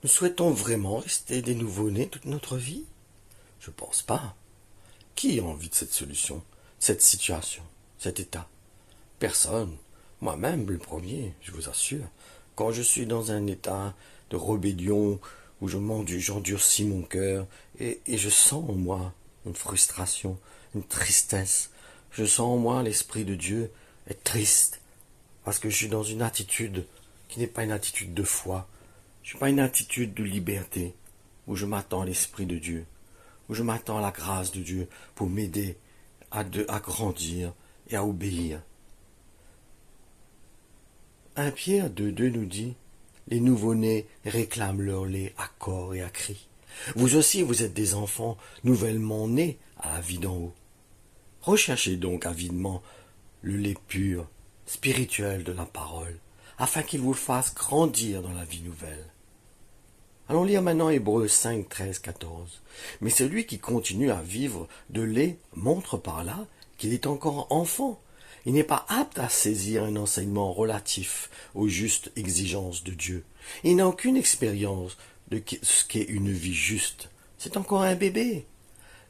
Nous souhaitons vraiment rester des nouveau-nés toute notre vie? Je pense pas. Qui a envie de cette solution, cette situation, cet état? Personne. Moi-même, le premier, je vous assure. Quand je suis dans un état de rébellion, où j'endurcis mon cœur, et je sens en moi une frustration, une tristesse. Je sens en moi l'Esprit de Dieu être triste, parce que je suis dans une attitude qui n'est pas une attitude de foi. Je suis pas une attitude de liberté, où je m'attends à l'Esprit de Dieu, où je m'attends à la grâce de Dieu pour m'aider à grandir et à obéir. 1 Pierre 2,2 nous dit: les nouveau-nés réclament leur lait à corps et à cri. Vous aussi, vous êtes des enfants nouvellement nés à la vie d'en haut. Recherchez donc avidement le lait pur, spirituel de la parole, afin qu'il vous fasse grandir dans la vie nouvelle. Allons lire maintenant Hébreux 5, 13, 14. Mais celui qui continue à vivre de lait montre par là qu'il est encore enfant. Il n'est pas apte à saisir un enseignement relatif aux justes exigences de Dieu. Il n'a aucune expérience de ce qu'est une vie juste. C'est encore un bébé.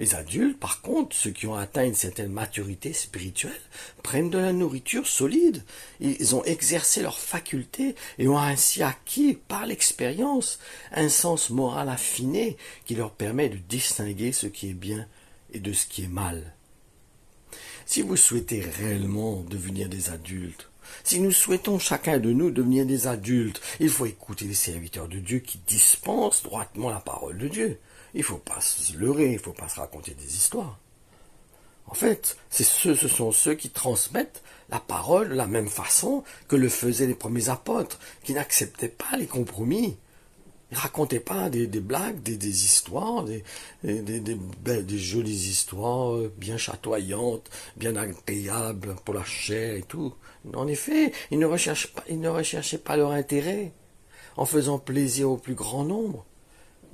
Les adultes, par contre, ceux qui ont atteint une certaine maturité spirituelle, prennent de la nourriture solide. Ils ont exercé leurs facultés et ont ainsi acquis, par l'expérience, un sens moral affiné qui leur permet de distinguer ce qui est bien et de ce qui est mal. Si vous souhaitez réellement devenir des adultes, si nous souhaitons chacun de nous devenir des adultes, il faut écouter les serviteurs de Dieu qui dispensent droitement la parole de Dieu. Il ne faut pas se leurrer, il ne faut pas se raconter des histoires. En fait, ce sont ceux qui transmettent la parole de la même façon que le faisaient les premiers apôtres, qui n'acceptaient pas les compromis. Ils ne racontaient pas des blagues, des histoires, des jolies histoires bien chatoyantes, bien agréables pour la chair et tout. En effet, ils ne recherchaient pas leur intérêt, en faisant plaisir au plus grand nombre.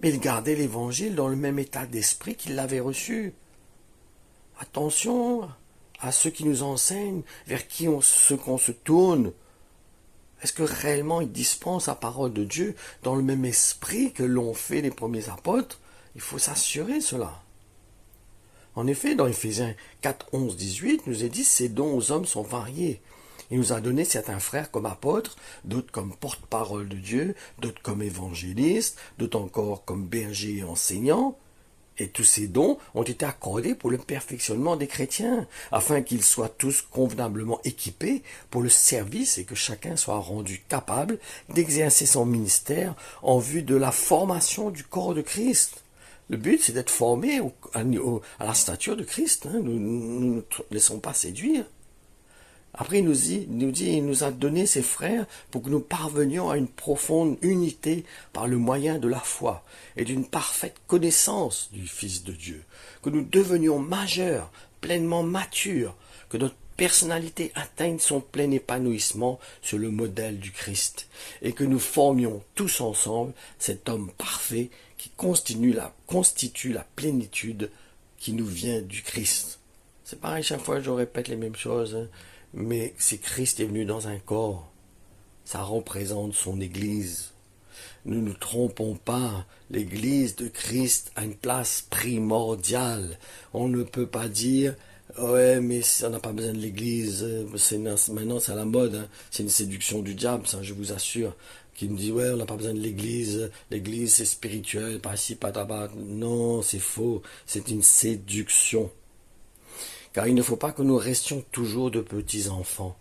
Mais ils gardaient l'évangile dans le même état d'esprit qu'ils l'avaient reçu. Attention à ceux qui nous enseignent, vers qui ceux qu'on se tourne. Est-ce que réellement ils dispensent la parole de Dieu dans le même esprit que l'ont fait les premiers apôtres? Il faut s'assurer cela. En effet, dans Éphésiens 4, 11, 18, nous est dit: ces dons aux hommes sont variés. Il nous a donné certains frères comme apôtres, d'autres comme porte-parole de Dieu, d'autres comme évangélistes, d'autres encore comme bergers et enseignants. Et tous ces dons ont été accordés pour le perfectionnement des chrétiens, afin qu'ils soient tous convenablement équipés pour le service et que chacun soit rendu capable d'exercer son ministère en vue de la formation du corps de Christ. Le but, c'est d'être formé à la stature de Christ. Nous ne nous laissons pas séduire. Après, il nous a donné ses frères pour que nous parvenions à une profonde unité par le moyen de la foi et d'une parfaite connaissance du Fils de Dieu, que nous devenions majeurs, pleinement matures, que notre personnalité atteigne son plein épanouissement sur le modèle du Christ, et que nous formions tous ensemble cet homme parfait qui constitue la plénitude qui nous vient du Christ. C'est pareil, chaque fois je répète les mêmes choses, mais si Christ est venu dans un corps, ça représente son Église. Ne nous trompons pas, l'Église de Christ a une place primordiale. On ne peut pas dire: ouais, mais on n'a pas besoin de l'Église, maintenant c'est à la mode, c'est une séduction du diable, ça, je vous assure, qui me dit: ouais, on n'a pas besoin de l'Église c'est spirituel, pas ci, pas là-bas. Non, c'est faux, c'est une séduction. Car il ne faut pas que nous restions toujours de petits enfants,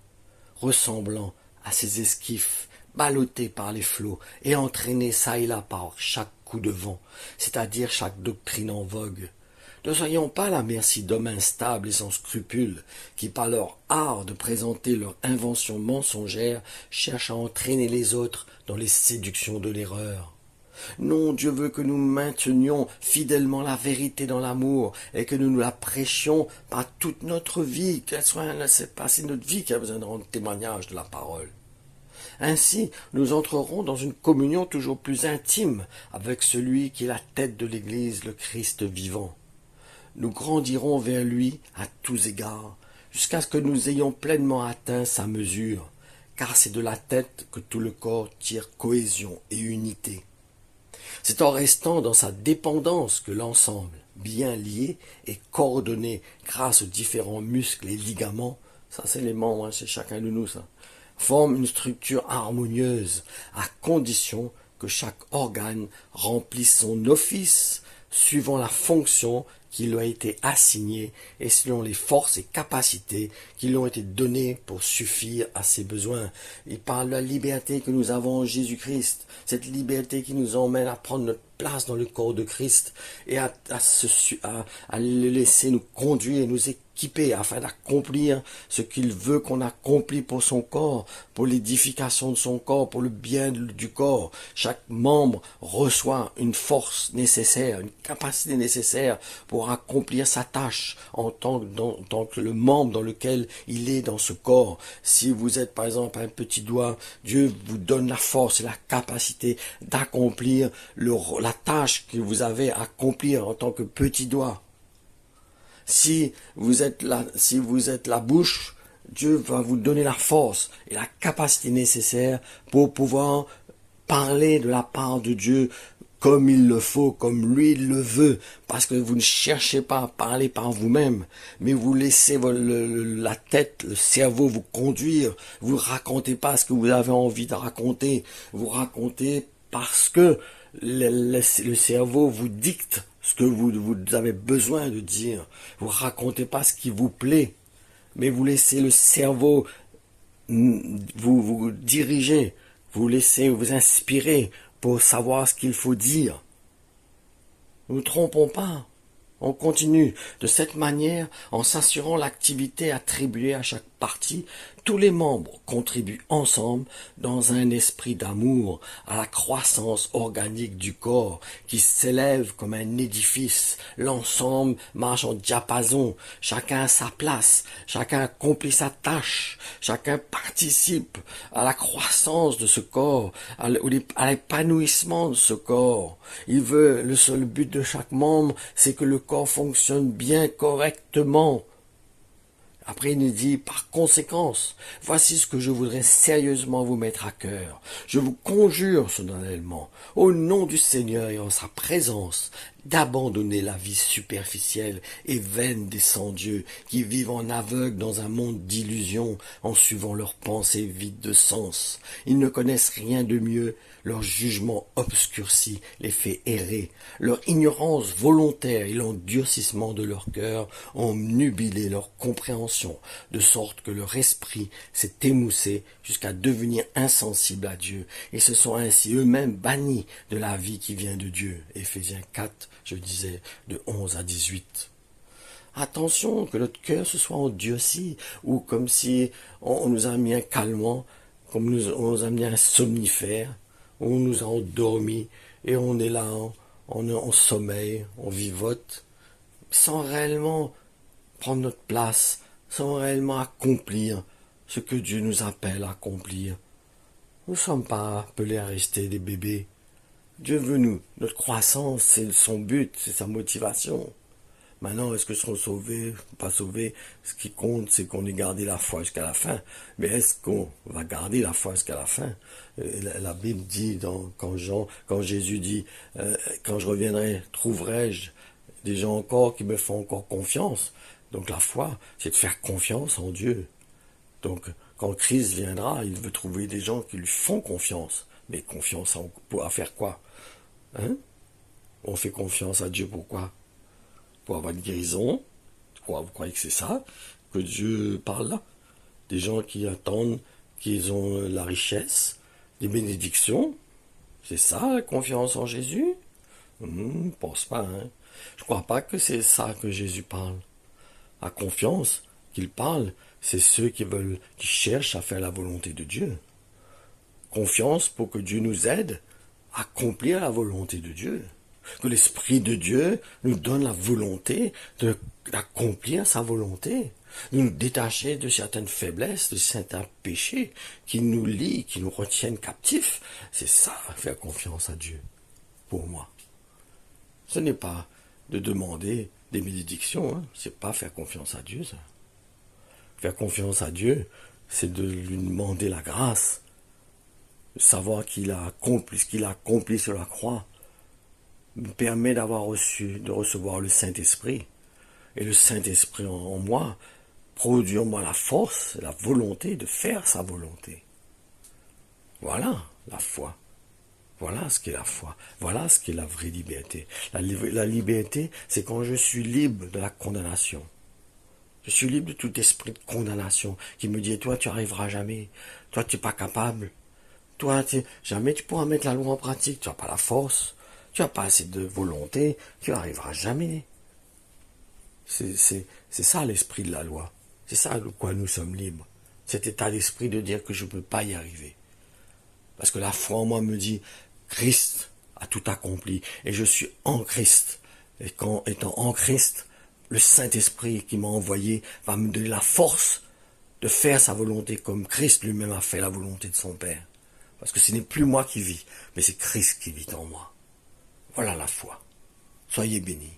ressemblant à ces esquifs ballottés par les flots et entraînés çà et là par chaque coup de vent, c'est-à-dire chaque doctrine en vogue. Ne soyons pas à la merci d'hommes instables et sans scrupules, qui par leur art de présenter leur invention mensongère cherchent à entraîner les autres dans les séductions de l'erreur. Non, Dieu veut que nous maintenions fidèlement la vérité dans l'amour et que nous la prêchions par toute notre vie, c'est notre vie qui a besoin de rendre témoignage de la parole. Ainsi, nous entrerons dans une communion toujours plus intime avec celui qui est la tête de l'Église, le Christ vivant. Nous grandirons vers lui à tous égards, jusqu'à ce que nous ayons pleinement atteint sa mesure, car c'est de la tête que tout le corps tire cohésion et unité. C'est en restant dans sa dépendance que l'ensemble, bien lié et coordonné grâce aux différents muscles et ligaments, ça c'est les membres, hein, c'est chacun de nous ça, forme une structure harmonieuse à condition que chaque organe remplisse son office suivant la fonction qui lui a été assignée et selon les forces et capacités qui lui ont été données pour suffire à ses besoins. Il parle de la liberté que nous avons en Jésus-Christ, cette liberté qui nous emmène à prendre notre place dans le corps de Christ et à le laisser nous conduire, nous équiper afin d'accomplir ce qu'il veut qu'on accomplisse pour son corps, pour l'édification de son corps, pour le bien du corps. Chaque membre reçoit une force nécessaire, une capacité nécessaire pour accomplir sa tâche en tant que le membre dans lequel il est dans ce corps. Si vous êtes par exemple un petit doigt, Dieu vous donne la force et la capacité d'accomplir la tâche que vous avez à accomplir en tant que petit doigt. Si vous êtes la bouche, Dieu va vous donner la force et la capacité nécessaire pour pouvoir parler de la part de Dieu comme il le faut, comme lui il le veut, parce que vous ne cherchez pas à parler par vous-même, mais vous laissez la tête, le cerveau vous conduire. Vous ne racontez pas ce que vous avez envie de raconter, vous racontez parce que le cerveau vous dicte ce que vous avez besoin de dire. Vous racontez pas ce qui vous plaît, mais vous laissez le cerveau vous diriger, vous laissez vous inspirer pour savoir ce qu'il faut dire. Ne nous trompons pas. On continue de cette manière en s'assurant l'activité attribuée à chaque partie. Tous les membres contribuent ensemble dans un esprit d'amour à la croissance organique du corps qui s'élève comme un édifice. L'ensemble marche en diapason, chacun a sa place, chacun accomplit sa tâche, chacun participe à la croissance de ce corps, à l'épanouissement de ce corps. Le seul but de chaque membre, c'est que le corps fonctionne bien correctement. Après, il nous dit, par conséquence, voici ce que je voudrais sérieusement vous mettre à cœur. Je vous conjure solennellement, au nom du Seigneur et en sa présence, d'abandonner la vie superficielle et vaine des sans-dieux qui vivent en aveugles dans un monde d'illusions en suivant leurs pensées vides de sens. Ils ne connaissent rien de mieux, leur jugement obscurci les fait errer, leur ignorance volontaire et l'endurcissement de leur cœur ont nubilé leur compréhension, de sorte que leur esprit s'est émoussé jusqu'à devenir insensible à Dieu, et se sont ainsi eux-mêmes bannis de la vie qui vient de Dieu. Éphésiens 4, je disais, de 11 à 18. Attention que notre cœur se soit endurci, ou comme si on nous a mis un calmant, comme on nous a mis un somnifère, on nous a endormis, et on est là, on sommeille, on vivote, sans réellement prendre notre place, sans réellement accomplir ce que Dieu nous appelle à accomplir. Nous ne sommes pas appelés à rester des bébés. Dieu veut notre croissance, c'est son but, c'est sa motivation. Maintenant, est-ce que seront sauvés, pas sauvés? Ce qui compte, c'est qu'on ait gardé la foi jusqu'à la fin. Mais est-ce qu'on va garder la foi jusqu'à la fin? La Bible dit, quand Jésus dit, quand je reviendrai, trouverai-je des gens encore qui me font encore confiance? Donc la foi, c'est de faire confiance en Dieu. Donc, quand Christ viendra, il veut trouver des gens qui lui font confiance. Mais confiance à faire quoi? Hein? On fait confiance à Dieu pourquoi? Pour avoir une guérison? Vous croyez que c'est ça que Dieu parle là? Des gens qui attendent qu'ils ont la richesse, des bénédictions? C'est ça la confiance en Jésus? Pense pas, hein? Je crois pas que c'est ça que Jésus parle. La confiance qu'il parle, c'est ceux qui cherchent à faire la volonté de Dieu. Confiance pour que Dieu nous aide à accomplir la volonté de Dieu. Que l'Esprit de Dieu nous donne la volonté d'accomplir sa volonté. De nous détacher de certaines faiblesses, de certains péchés qui nous lient, qui nous retiennent captifs. C'est ça, faire confiance à Dieu, pour moi. Ce n'est pas de demander des bénédictions, c'est pas faire confiance à Dieu, ça. Faire confiance à Dieu, c'est de lui demander la grâce, de savoir qu'il a accompli ce qu'il a accompli sur la croix, me permet de recevoir le Saint-Esprit. Et le Saint-Esprit en moi produit en moi la force, la volonté de faire sa volonté. Voilà la foi. Voilà ce qu'est la foi. Voilà ce qu'est la vraie liberté. La liberté, c'est quand je suis libre de la condamnation. Je suis libre de tout esprit de condamnation qui me dit, toi, tu arriveras jamais. Toi, tu n'es pas capable. Toi, jamais tu pourras mettre la loi en pratique. Tu n'as pas la force. Tu n'as pas assez de volonté. Tu n'arriveras jamais. C'est ça l'esprit de la loi. C'est ça de quoi nous sommes libres. Cet état d'esprit de dire que je ne peux pas y arriver. Parce que la foi en moi me dit, Christ a tout accompli et je suis en Christ. Et qu'en étant en Christ, le Saint-Esprit qui m'a envoyé va me donner la force de faire sa volonté comme Christ lui-même a fait la volonté de son Père. Parce que ce n'est plus moi qui vis, mais c'est Christ qui vit en moi. Voilà la foi. Soyez bénis.